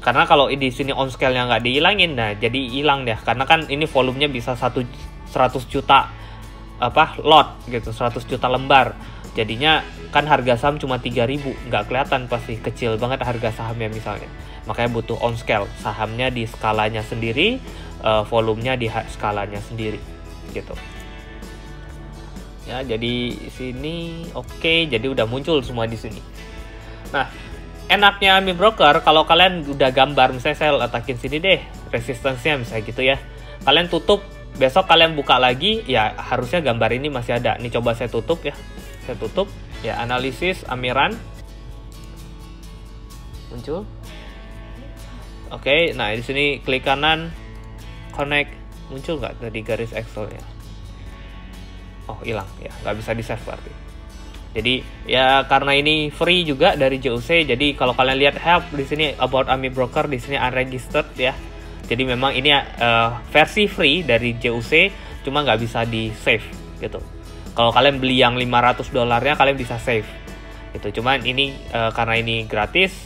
Karena kalau di sini on scale-nya nggak dihilangin, nah jadi hilang deh. Karena kan ini volumenya bisa 100 juta lot gitu, 100 juta lembar. Jadinya kan harga saham cuma 3.000, nggak kelihatan, pasti kecil banget harga sahamnya misalnya. Makanya butuh on scale, sahamnya di skalanya sendiri, volumenya di skalanya sendiri gitu. Ya jadi sini oke, jadi udah muncul semua di sini. Nah enaknya AMI Broker kalau kalian udah gambar, misalnya saya letakin sini deh resistance-nya misalnya gitu ya, kalian tutup, besok kalian buka lagi ya harusnya gambar ini masih ada. Ini coba saya tutup ya, analisis Amiran muncul. Oke, nah di sini klik kanan connect, muncul nggak tadi garis Excel-nya? Oh hilang ya, nggak bisa di save berarti. Jadi ya karena ini free juga dari JUC, jadi kalau kalian lihat help di sini about AMI Broker, di sini unregistered ya. Jadi memang ini versi free dari JUC, cuma nggak bisa di save gitu. Kalau kalian beli yang $500 kalian bisa save gitu. Cuman ini karena ini gratis,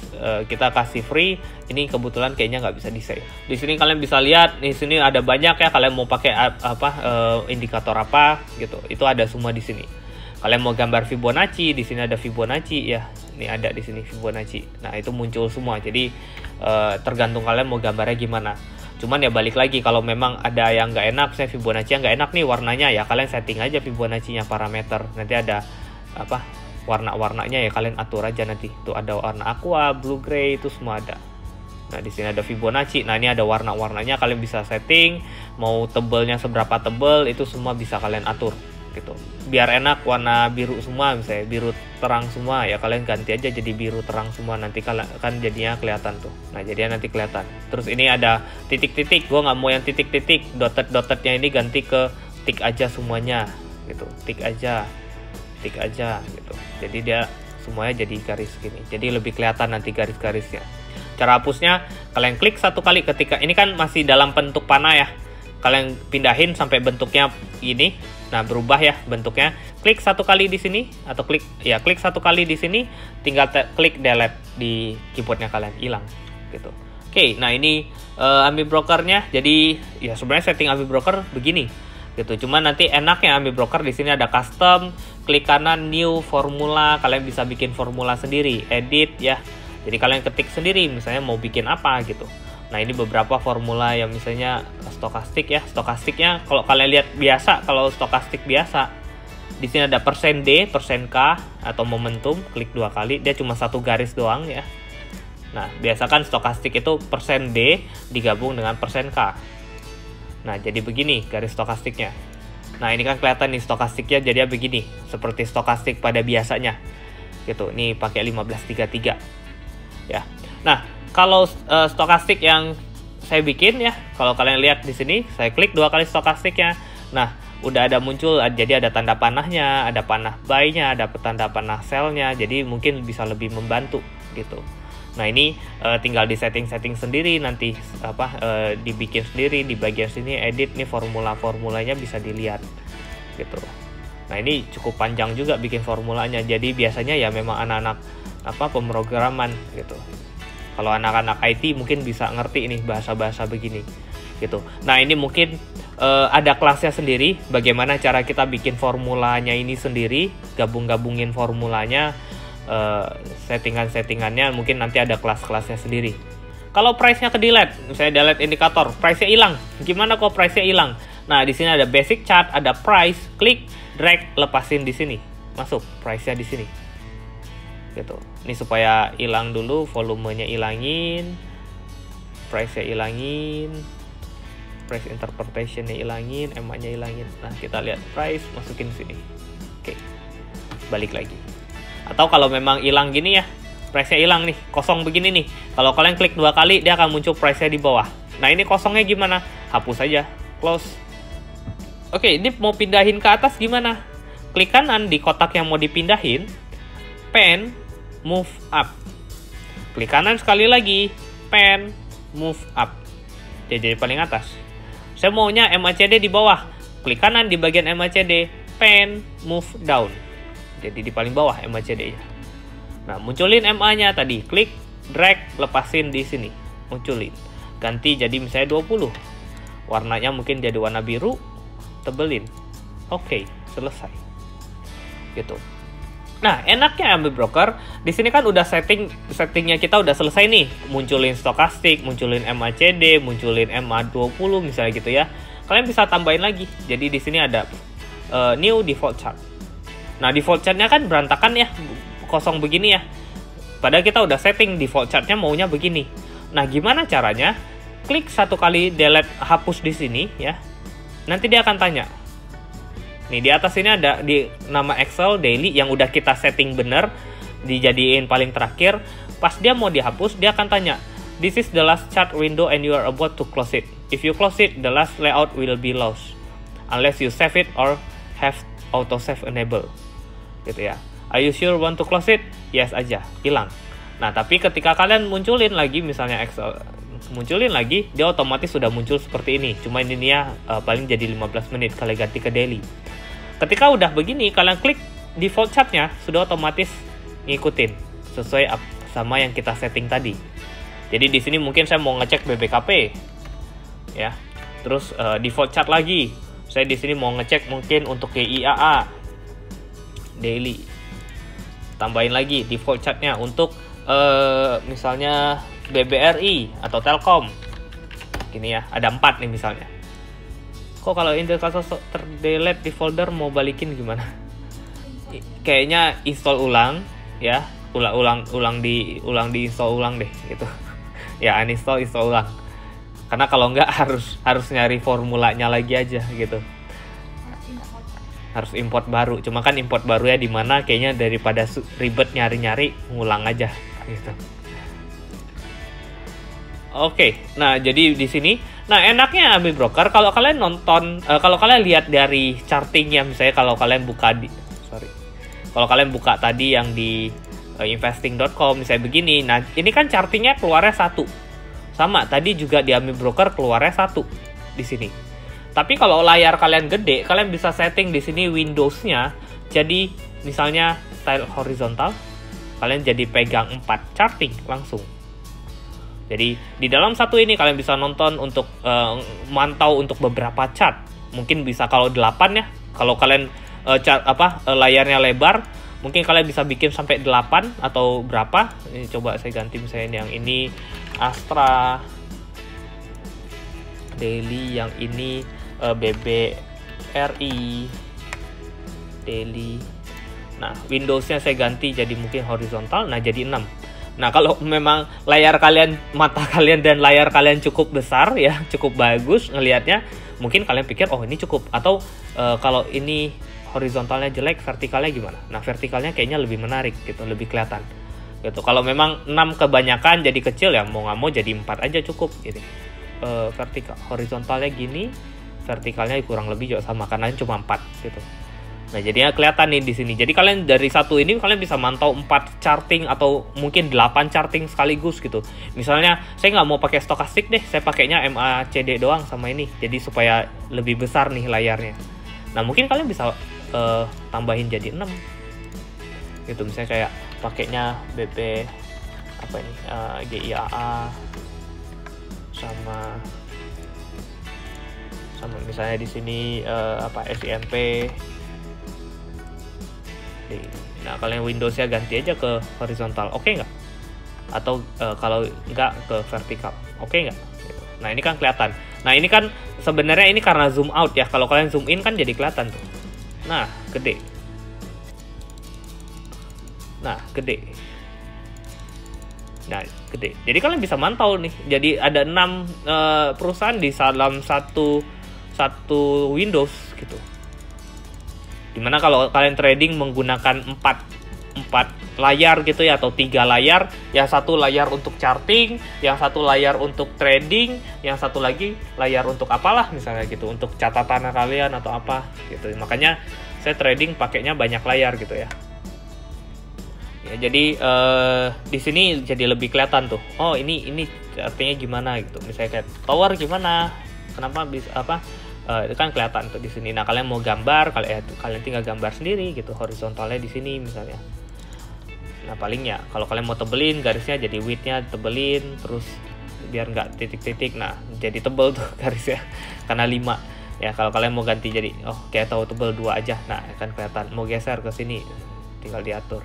kita kasih free. Ini kebetulan kayaknya nggak bisa di save. Di sini kalian bisa lihat, di sini ada banyak ya. Kalian mau pakai indikator apa gitu, itu ada semua di sini. Kalian mau gambar Fibonacci, di sini ada Fibonacci ya. Ini ada di sini Fibonacci. Nah itu muncul semua. Jadi tergantung kalian mau gambarnya gimana. Cuman ya balik lagi, kalau memang ada yang nggak enak, saya Fibonacci yang nggak enak nih warnanya ya, kalian setting aja Fibonacci-nya parameter. Nanti ada warna-warnanya ya kalian atur aja nanti. Tuh ada warna aqua, blue gray, itu semua ada. Nah di sini ada Fibonacci. Nah ini ada warna-warnanya, kalian bisa setting. Mau tebelnya seberapa tebel itu semua bisa kalian atur gitu. Biar enak warna biru semua, misalnya biru terang semua ya kalian ganti aja jadi biru terang semua, nanti kan jadinya kelihatan tuh. Nah jadinya nanti kelihatan. Terus ini ada titik-titik, gue nggak mau yang titik-titik, dotted-dottednya ini ganti ke tik aja semuanya gitu, tik aja gitu. Jadi dia semuanya jadi garis gini, jadi lebih kelihatan nanti garis-garisnya. Cara hapusnya kalian klik 1 kali, ketika ini kan masih dalam bentuk panah ya, kalian pindahin sampai bentuknya ini. Nah berubah ya bentuknya, klik 1 kali di sini, atau klik 1 kali di sini, tinggal klik delete di keyboardnya kalian, hilang gitu. Oke, nah ini AMI Brokernya. Jadi ya sebenarnya setting AMI Broker begini gitu. Cuman nanti enaknya AMI Broker di sini ada custom, klik kanan new formula, kalian bisa bikin formula sendiri, edit ya. Jadi kalian ketik sendiri misalnya mau bikin apa gitu. Nah, ini beberapa formula yang misalnya stokastik ya. Stokastiknya kalau kalian lihat biasa, kalau stokastik biasa di sini ada persen %D, persen %K atau momentum, klik 2 kali, dia cuma satu garis doang ya. Nah, biasakan stokastik itu persen %D digabung dengan persen %K. Nah, jadi begini garis stokastiknya. Nah, ini kan kelihatan nih stokastiknya jadinya begini, seperti stokastik pada biasanya. Gitu. Ini pakai 1533. Ya. Nah, kalau stokastik yang saya bikin ya, kalau kalian lihat di sini, saya klik 2 kali stokastiknya. Nah, udah ada muncul, jadi ada tanda panahnya, ada panah buy-nya, ada tanda panah sell-nya, jadi mungkin bisa lebih membantu gitu. Nah, ini tinggal di setting sendiri, nanti dibikin sendiri di bagian sini edit nih, formulanya bisa dilihat gitu. Nah, ini cukup panjang juga bikin formulanya, jadi biasanya ya memang anak-anak pemrograman gitu. Kalau anak-anak IT mungkin bisa ngerti nih bahasa-bahasa begini gitu. Nah, ini mungkin ada kelasnya sendiri, bagaimana cara kita bikin formulanya ini sendiri, gabungin formulanya, settingannya mungkin nanti ada kelas-kelasnya sendiri. Kalau price-nya ke delete, misalnya delete indikator, price-nya hilang. Gimana kok price-nya hilang? Nah, di sini ada basic chart, ada price, klik, drag, lepasin di sini. Masuk price-nya di sini. Gitu. Ini supaya hilang dulu, volumenya hilangin, price-nya hilangin, price interpretation-nya hilangin, EMA-nya hilangin. Nah, kita lihat price, masukin sini. Oke. Balik lagi. Atau kalau memang hilang gini ya, price-nya hilang nih, kosong begini nih. Kalau kalian klik 2 kali, dia akan muncul price-nya di bawah. Nah, ini kosongnya gimana? Hapus aja, close. Oke, ini mau pindahin ke atas gimana? Klik kanan di kotak yang mau dipindahin, pen, move up. Klik kanan sekali lagi, pen, move up. Jadi paling atas. Saya maunya MACD di bawah. Klik kanan di bagian MACD, pen, move down. Jadi di paling bawah MACD-nya. Nah, munculin MA-nya tadi, klik, drag, lepasin di sini, munculin. Ganti jadi misalnya 20. Warnanya mungkin jadi warna biru, tebelin. Oke, selesai. Gitu. Nah, enaknya ambil broker, di sini kan udah settingnya kita udah selesai nih. Munculin stokastik, munculin MACD, munculin MA20 misalnya gitu ya. Kalian bisa tambahin lagi. Jadi di sini ada new default chart. Nah, default chartnya kan berantakan ya, kosong begini ya. Padahal kita udah setting default chartnya maunya begini. Nah, gimana caranya? Klik 1 kali delete, hapus di sini ya. Nanti dia akan tanya. Nih, di atas ini ada di nama Excel daily yang udah kita setting bener, dijadiin paling terakhir. Pas dia mau dihapus, dia akan tanya, this is the last chart window and you are about to close it. If you close it, the last layout will be lost unless you save it or have autosave enable. Gitu ya. Are you sure want to close it? Yes aja, hilang. Nah, tapi ketika kalian munculin lagi, misalnya Excel munculin lagi, dia otomatis sudah muncul seperti ini. Cuma ini ya paling jadi 15 menit kalian ganti ke daily. Ketika udah begini, kalian klik default chartnya, sudah otomatis ngikutin sesuai sama yang kita setting tadi. Jadi di sini mungkin saya mau ngecek BBKP, ya. Terus default chart lagi. Saya di sini mau ngecek mungkin untuk GIAA daily. Tambahin lagi default chartnya untuk misalnya BBRI atau Telkom. Gini ya, ada 4 nih misalnya. Kok kalau indikator terdelete di folder mau balikin gimana? Kayaknya install ulang ya, ulang di install ulang deh gitu. Ya, uninstall, install ulang. Karena kalau enggak harus nyari formulanya lagi aja gitu. Harus import baru. Cuma kan import baru ya di mana kayaknya daripada ribet nyari-nyari, ngulang aja gitu. Oke, nah jadi di sini, nah enaknya ambil broker kalau kalian nonton, kalau kalian lihat dari chartingnya, misalnya kalau kalian buka tadi yang di investing.com misalnya begini, nah ini kan chartingnya keluarnya 1, sama tadi juga di ambil broker keluarnya 1 di sini. Tapi kalau layar kalian gede, kalian bisa setting di sini Windows-nya, jadi misalnya style horizontal, kalian jadi pegang 4 charting langsung. Jadi di dalam satu ini kalian bisa nonton untuk mantau untuk beberapa chart. Mungkin bisa kalau 8 ya. Kalau kalian layarnya lebar, mungkin kalian bisa bikin sampai 8 atau berapa. Ini coba saya ganti misalnya yang ini Astra daily, yang ini BBRI daily. Nah, Windowsnya saya ganti jadi mungkin horizontal, nah jadi 6. Nah, kalau memang mata kalian dan layar kalian cukup besar ya, cukup bagus ngelihatnya, mungkin kalian pikir oh ini cukup. Atau kalau ini horizontalnya jelek, vertikalnya gimana? Nah, vertikalnya kayaknya lebih menarik gitu, lebih kelihatan gitu. Kalau memang 6 kebanyakan jadi kecil ya, mau nggak mau jadi 4 aja cukup gitu. Vertikal, horizontalnya gini, vertikalnya kurang lebih juga sama karena cuma 4 gitu. Nah, jadinya kelihatan nih di sini. Jadi kalian dari satu ini kalian bisa mantau 4 charting atau mungkin 8 charting sekaligus gitu. Misalnya saya nggak mau pakai stokastik deh, saya pakainya MACD doang sama ini. Jadi supaya lebih besar nih layarnya. Nah, mungkin kalian bisa tambahin jadi 6. Gitu, misalnya kayak pakainya BP apa ini? GIAA sama misalnya di sini SIMP. Nah, kalian Windowsnya ganti aja ke horizontal, oke nggak? Atau kalau nggak ke vertikal, oke nggak? Gitu. Nah, ini kan kelihatan. Nah, ini kan sebenarnya ini karena zoom out ya. Kalau kalian zoom in kan jadi kelihatan tuh. Nah, gede. Nah, gede. Nah, gede. Jadi kalian bisa mantau nih. Jadi ada 6 perusahaan di dalam satu Windows gitu. Dimana kalau kalian trading menggunakan 4 layar gitu ya, atau 3 layar, yang satu layar untuk charting, yang satu layar untuk trading, yang satu lagi layar untuk apalah misalnya gitu, untuk catatan kalian atau apa gitu. Makanya saya trading pakainya banyak layar gitu ya. Ya, jadi di sini jadi lebih kelihatan tuh. Oh, ini artinya gimana gitu. Misalnya kayak tower gimana? Kenapa bisa itu kan kelihatan tuh di sini. Nah, kalian mau gambar, kalian tinggal gambar sendiri gitu, horizontalnya di sini misalnya. Nah, paling ya kalau kalian mau tebelin garisnya, jadi width-nya tebelin, terus biar nggak titik-titik. Nah, jadi tebel tuh garisnya karena 5. Ya, kalau kalian mau ganti jadi kayak tahu tebel 2 aja. Nah, akan kelihatan. Mau geser ke sini tinggal diatur.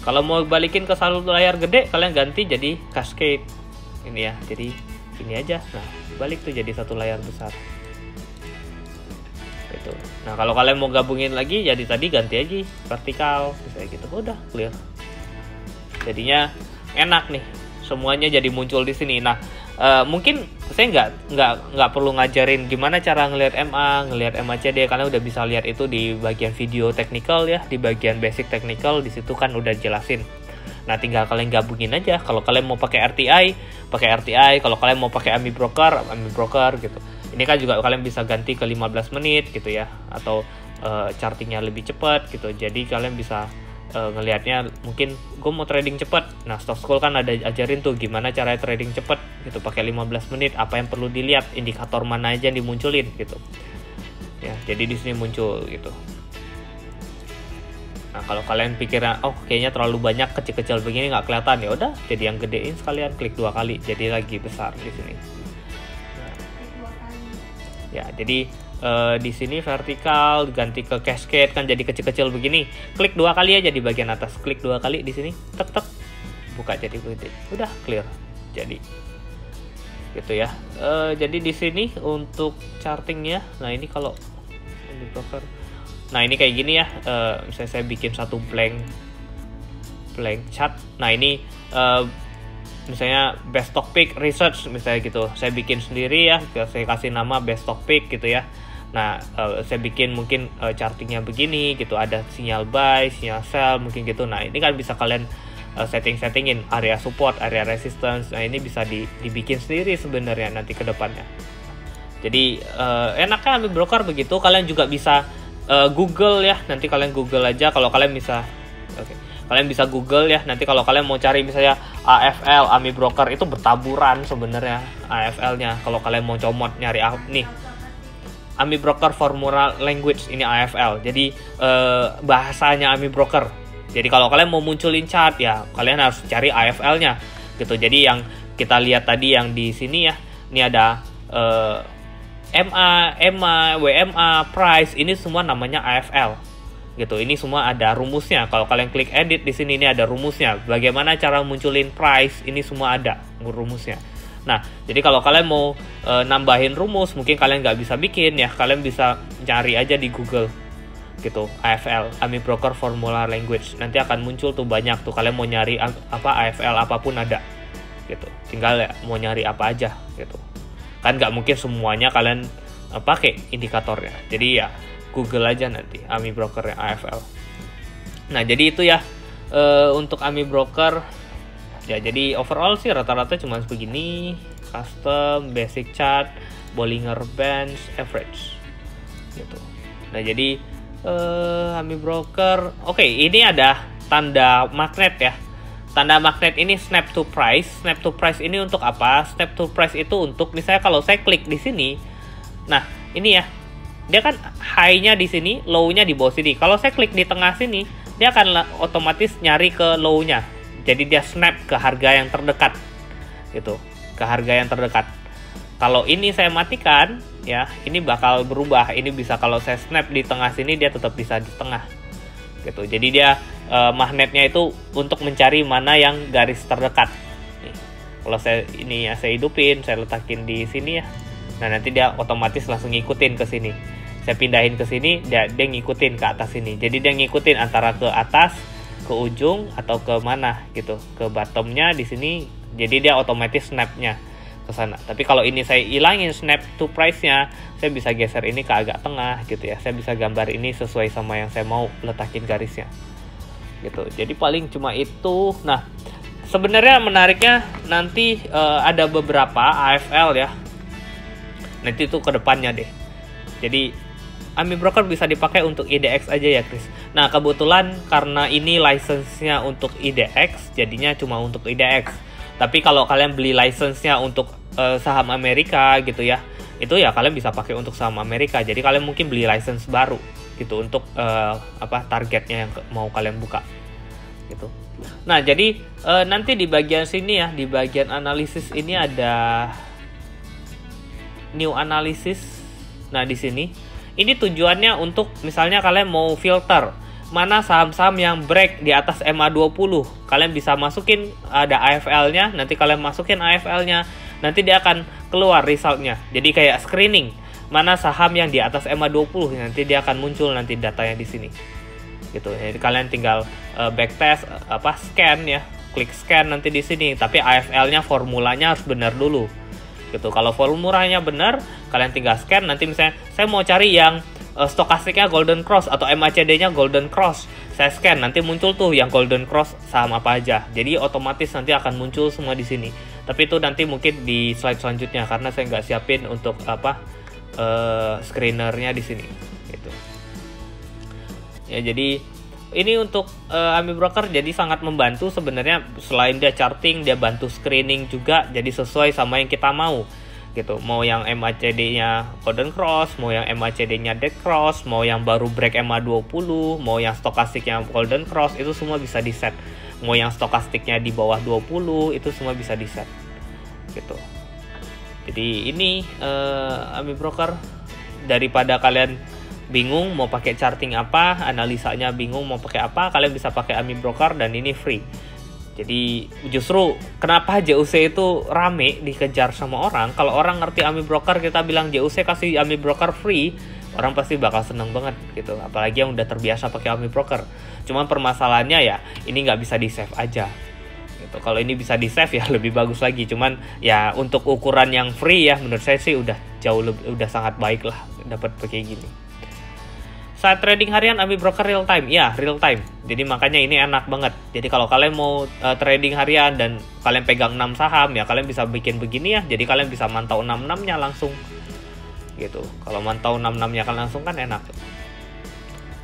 Kalau mau balikin ke satu layar gede, kalian ganti jadi cascade. Ini ya, jadi ini aja. Nah, balik tuh jadi satu layar besar. Itu. Nah, kalau kalian mau gabungin lagi, jadi tadi ganti aja vertikal, misalnya gitu. Udah clear. Jadinya enak nih. Semuanya jadi muncul di sini. Nah, mungkin saya nggak perlu ngajarin gimana cara ngelihat ngelihat MACD, karena udah bisa lihat itu di bagian video technical ya, di bagian basic technical di situ kan udah jelasin. Nah, tinggal kalian gabungin aja. Kalau kalian mau pakai RTI. Kalau kalian mau pakai AMI Broker gitu. Ini kan juga kalian bisa ganti ke 15 menit gitu ya, atau chartingnya lebih cepat gitu. Jadi kalian bisa ngelihatnya, mungkin gue mau trading cepat. Nah, Stock School kan ada ajarin tuh gimana cara trading cepat gitu, pakai 15 menit, apa yang perlu dilihat, indikator mana aja yang dimunculin gitu. Ya, jadi di sini muncul gitu. Nah, kalau kalian pikirnya kayaknya terlalu banyak kecil-kecil begini nggak kelihatan, ya udah jadi yang gedein sekalian, klik 2 kali jadi lagi besar di sini. Nah, ya, jadi di sini vertikal ganti ke cascade kan jadi kecil-kecil begini. Klik 2 kali aja di bagian atas, klik 2 kali di sini, tek buka jadi gede. Udah clear. Jadi gitu ya. Jadi di sini untuk chartingnya. Nah, ini kalau di broker. Nah, ini kayak gini ya. Misalnya saya bikin satu blank chart. Nah, ini misalnya best stock pick research misalnya gitu. Saya bikin sendiri ya. Saya kasih nama best stock pick gitu ya. Nah, saya bikin mungkin chartingnya begini gitu. Ada sinyal buy, sinyal sell mungkin gitu. Nah, ini kan bisa kalian settingin area support, area resistance. Nah, ini bisa dibikin sendiri sebenarnya nanti ke depannya. Jadi enaknya ambil broker begitu. Kalian juga bisa Google ya, nanti kalian Google aja kalau kalian bisa. Kalian bisa Google ya, nanti kalau kalian mau cari misalnya AFL, AMI Broker, itu bertaburan sebenarnya AFL-nya. Kalau kalian mau comot nyari nih AMI Broker Formula Language, ini AFL. Jadi bahasanya AMI Broker. Jadi kalau kalian mau munculin chart ya, kalian harus cari AFL-nya gitu. Jadi yang kita lihat tadi yang di sini ya, ini ada MA, WMA, price, ini semua namanya AFL gitu. Ini semua ada rumusnya. Kalau kalian klik edit di sini, ini ada rumusnya. Bagaimana cara munculin price, ini semua ada rumusnya. Nah, jadi kalau kalian mau nambahin rumus, mungkin kalian nggak bisa bikin ya, kalian bisa cari aja di Google gitu, AFL, AMI Broker Formula Language. Nanti akan muncul tuh banyak tuh, kalian mau nyari apa AFL apapun ada gitu. Tinggal ya mau nyari apa aja gitu. Kan nggak mungkin semuanya kalian pakai indikatornya. Jadi ya Google aja nanti AMI Broker yang AFL. Nah, jadi itu ya untuk AMI Broker. Ya, jadi overall sih rata-rata cuma begini, custom, basic chart, Bollinger Bands, average gitu. Nah, jadi AMI Broker, oke, ini ada tanda magnet ya. Tanda magnet ini snap to price. Snap to price ini untuk apa? Snap to price itu untuk misalnya kalau saya klik di sini, nah ini ya, dia kan high-nya di sini, low-nya di bawah sini. Kalau saya klik di tengah sini, dia akan otomatis nyari ke low-nya. Jadi dia snap ke harga yang terdekat gitu, ke harga yang terdekat. Kalau ini saya matikan ya, ini bakal berubah. Ini bisa kalau saya snap di tengah sini, dia tetap bisa di tengah gitu. Jadi dia magnetnya itu untuk mencari mana yang garis terdekat. Nih, kalau saya ini ya saya hidupin, saya letakin di sini ya. Nah, nanti dia otomatis langsung ngikutin ke sini. Saya pindahin ke sini, dia ngikutin ke atas sini. Jadi dia ngikutin antara ke atas, ke ujung atau ke mana gitu, ke bottomnya di sini. Jadi dia otomatis snapnya ke sana. Tapi kalau ini saya hilangin snap to price-nya, saya bisa geser ini ke agak tengah gitu ya. Saya bisa gambar ini sesuai sama yang saya mau letakin garisnya gitu. Jadi paling cuma itu. Nah, sebenarnya menariknya nanti ada beberapa AFL ya. Nanti itu ke depannya deh. Jadi AMI Broker bisa dipakai untuk IDX aja ya, Chris. Nah, kebetulan karena ini license-nya untuk IDX, jadinya cuma untuk IDX. Tapi kalau kalian beli license-nya untuk saham Amerika gitu ya, itu ya kalian bisa pakai untuk saham Amerika. Jadi kalian mungkin beli license baru gitu untuk targetnya yang mau kalian buka gitu. Nah, jadi nanti di bagian sini ya, di bagian analisis ini ada new analysis. Nah, di sini ini tujuannya untuk misalnya kalian mau filter mana saham-saham yang break di atas MA20. Kalian bisa masukin, ada AFL-nya, nanti kalian masukin AFL-nya, nanti dia akan keluar result-nya. Jadi kayak screening, mana saham yang di atas MA20, nanti dia akan muncul nanti datanya di sini. Gitu. Jadi kalian tinggal backtest scan ya, klik scan nanti di sini, tapi AFL-nya formulanya harus benar dulu. Gitu. Kalau formulanya benar, kalian tinggal scan. Nanti misalnya saya mau cari yang stokastiknya golden cross atau MACD-nya golden cross, saya scan, nanti muncul tuh yang golden cross saham apa aja. Jadi otomatis nanti akan muncul semua di sini. Tapi itu nanti mungkin di slide selanjutnya karena saya nggak siapin untuk screenernya di sini. Gitu. Ya, jadi ini untuk AMI Broker jadi sangat membantu sebenarnya. Selain dia charting, dia bantu screening juga, jadi sesuai sama yang kita mau gitu. Mau yang MACD-nya golden cross, mau yang MACD-nya dead cross, mau yang baru break MA20, mau yang stokastiknya golden cross, itu semua bisa di set. Mau yang stokastiknya di bawah 20, itu semua bisa di set gitu. Jadi ini AMI Broker, daripada kalian bingung mau pakai charting apa, analisanya bingung mau pakai apa, kalian bisa pakai AMI Broker dan ini free. Jadi justru kenapa JUC itu rame dikejar sama orang. Kalau orang ngerti AMI Broker, kita bilang JUC kasih AMI Broker free, orang pasti bakal seneng banget gitu. Apalagi yang udah terbiasa pakai AMI Broker. Cuman permasalahannya ya ini nggak bisa di save aja gitu. Kalau ini bisa di save ya lebih bagus lagi. Cuman ya untuk ukuran yang free ya menurut saya sih udah jauh lebih, udah sangat baik lah dapat pakai gini. Saat trading harian AMI Broker real time, ya real time. Jadi makanya ini enak banget. Jadi kalau kalian mau trading harian dan kalian pegang 6 saham ya kalian bisa bikin begini ya. Jadi kalian bisa mantau 6-6-nya langsung. Gitu. Kalau mantau 6-6-nya kan langsung kan enak.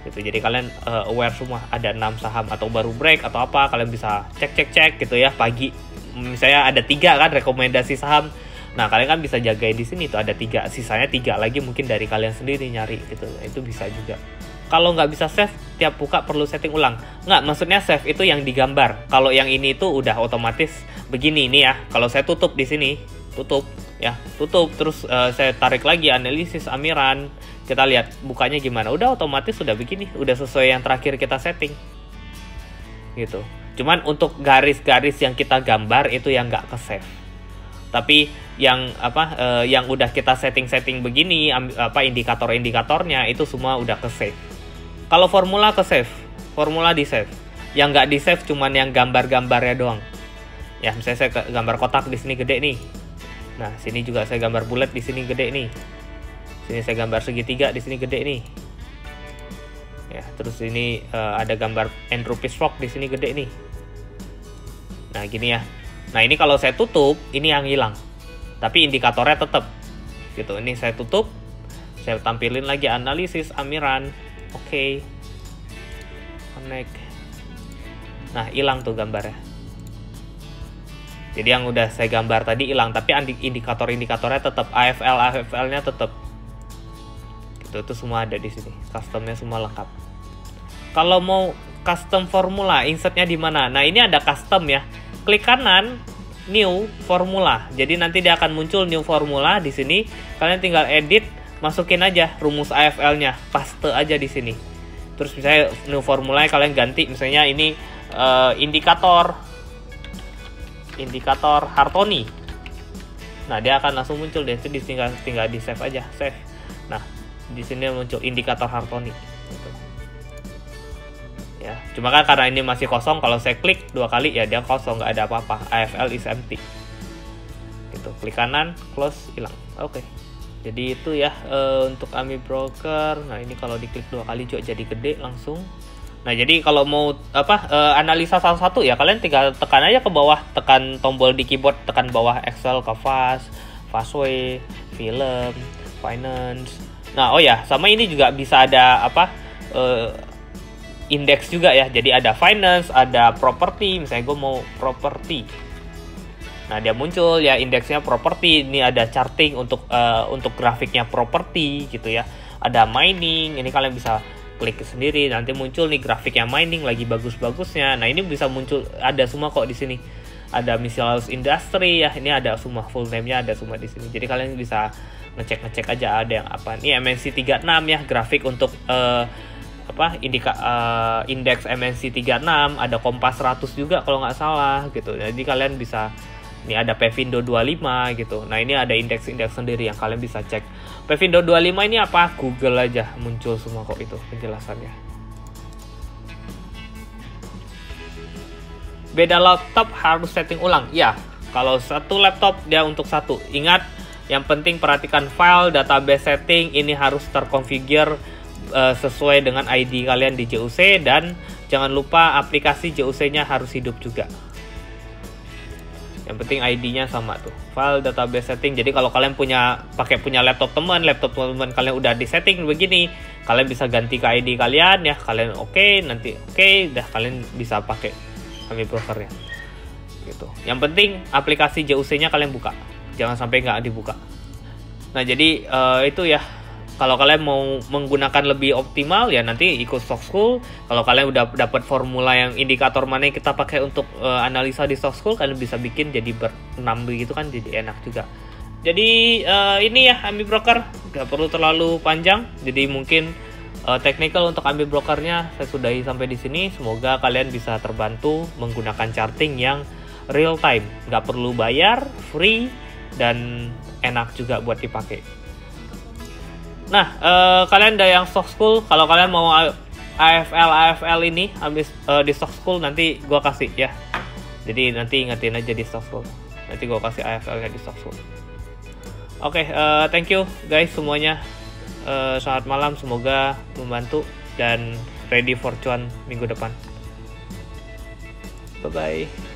Gitu. Jadi kalian aware semua ada 6 saham atau baru break atau apa, kalian bisa cek gitu ya pagi. Misalnya ada 3 kan rekomendasi saham. Nah, kalian kan bisa jagain di sini tuh ada 3, sisanya 3 lagi mungkin dari kalian sendiri nyari gitu. Itu bisa juga. Kalau nggak bisa save, tiap buka perlu setting ulang. Nggak, maksudnya save itu yang digambar. Kalau yang ini itu udah otomatis begini nih ya. Kalau saya tutup di sini, tutup terus saya tarik lagi analisis amiran. Kita lihat bukanya gimana. Udah otomatis sudah begini, udah sesuai yang terakhir kita setting. Gitu. Cuman untuk garis-garis yang kita gambar itu yang nggak ke save. Tapi yang yang udah kita setting begini, indikator-indikatornya itu semua udah ke save. Kalau formula ke save, formula di save. Yang nggak di save cuman yang gambar-gambarnya doang. Ya, misalnya saya gambar kotak di sini gede nih. Nah, sini juga saya gambar bulat di sini gede nih. Sini saya gambar segitiga di sini gede nih. Ya, terus ini ada gambar entropy stroke di sini gede nih. Nah, gini ya. Nah, ini kalau saya tutup, ini yang hilang. Tapi indikatornya tetap. Gitu. Ini saya tutup. Saya tampilin lagi analisis Amiran. Oke. Connect. Nah, hilang tuh gambarnya. Jadi yang udah saya gambar tadi hilang, tapi indikator-indikatornya tetap, AFL-nya tetap. Gitu, itu semua ada di sini. Customnya semua lengkap. Kalau mau custom formula, insertnya di mana? Nah, ini ada custom ya. Klik kanan, new formula. Jadi nanti dia akan muncul new formula di sini. Kalian tinggal edit, masukin aja rumus AFL-nya, paste aja di sini. Terus misalnya new formula kalian ganti, misalnya ini indikator Hartoni. Nah, dia akan langsung muncul deh, itu tinggal di save aja, save. Nah, di sini muncul indikator Hartoni. Gitu. Ya, cuma kan karena ini masih kosong, kalau saya klik 2 kali ya dia kosong, nggak ada apa-apa. AFL is empty. Gitu, klik kanan, close, hilang. Oke. Jadi itu ya untuk AMI Broker. Nah, ini kalau diklik 2 kali juga jadi gede langsung. Nah, jadi kalau mau analisa satu-satu ya kalian tinggal tekan aja ke bawah, tekan tombol di keyboard, tekan bawah Excel, Canvas, Fastway, Film, Finance. Nah, oh ya, sama ini juga bisa ada index juga ya. Jadi ada finance, ada property. Misalnya gue mau property. Nah, dia muncul ya indeksnya property. Ini ada charting untuk grafiknya property gitu ya. Ada mining. Ini kalian bisa klik sendiri. Nanti muncul nih grafiknya mining lagi bagus-bagusnya. Nah, ini bisa muncul, ada semua kok di sini. Ada miscellaneous industry ya. Ini ada semua, full name-nya ada semua di sini. Jadi kalian bisa ngecek aja ada yang apa. Ini MNC 36 ya, grafik untuk indeks MNC 36, ada Kompas 100 juga kalau nggak salah gitu. Jadi kalian bisa, ini ada Pevindo 25 gitu. Nah, ini ada indeks-indeks sendiri yang kalian bisa cek. Pevindo 25 ini apa? Google aja muncul semua kok itu penjelasannya. Beda laptop harus setting ulang. Ya, kalau satu laptop dia untuk satu. Ingat, yang penting perhatikan file database setting ini harus terkonfigure sesuai dengan ID kalian di JUC, dan jangan lupa aplikasi JUC-nya harus hidup juga. Yang penting ID-nya sama tuh, file database setting. Jadi kalau kalian punya laptop teman kalian udah di setting begini, kalian bisa ganti ke ID kalian ya. Kalian nanti dah kalian bisa pakai AMI Broker-nya. Gitu. Yang penting aplikasi JUC-nya kalian buka, jangan sampai nggak dibuka. Nah, jadi itu ya. Kalau kalian mau menggunakan lebih optimal ya nanti ikut Stock School. Kalau kalian udah dapat formula yang indikator mana yang kita pakai untuk analisa di Stock School, kalian bisa bikin jadi ber-6 begitu kan, jadi enak juga. Jadi ini ya AMI Broker, nggak perlu terlalu panjang. Jadi mungkin technical untuk AMI Broker-nya saya sudahi sampai di sini. Semoga kalian bisa terbantu menggunakan charting yang real time, nggak perlu bayar, free, dan enak juga buat dipakai. Nah, kalian ada yang Stock School, kalau kalian mau AFL ini habis di Stock School nanti gua kasih ya. Jadi nanti ingetin aja di Stock School. Nanti gua kasih AFL-nya di Stock School. Oke, thank you guys semuanya. Selamat malam, semoga membantu dan ready for cuan minggu depan. Bye bye.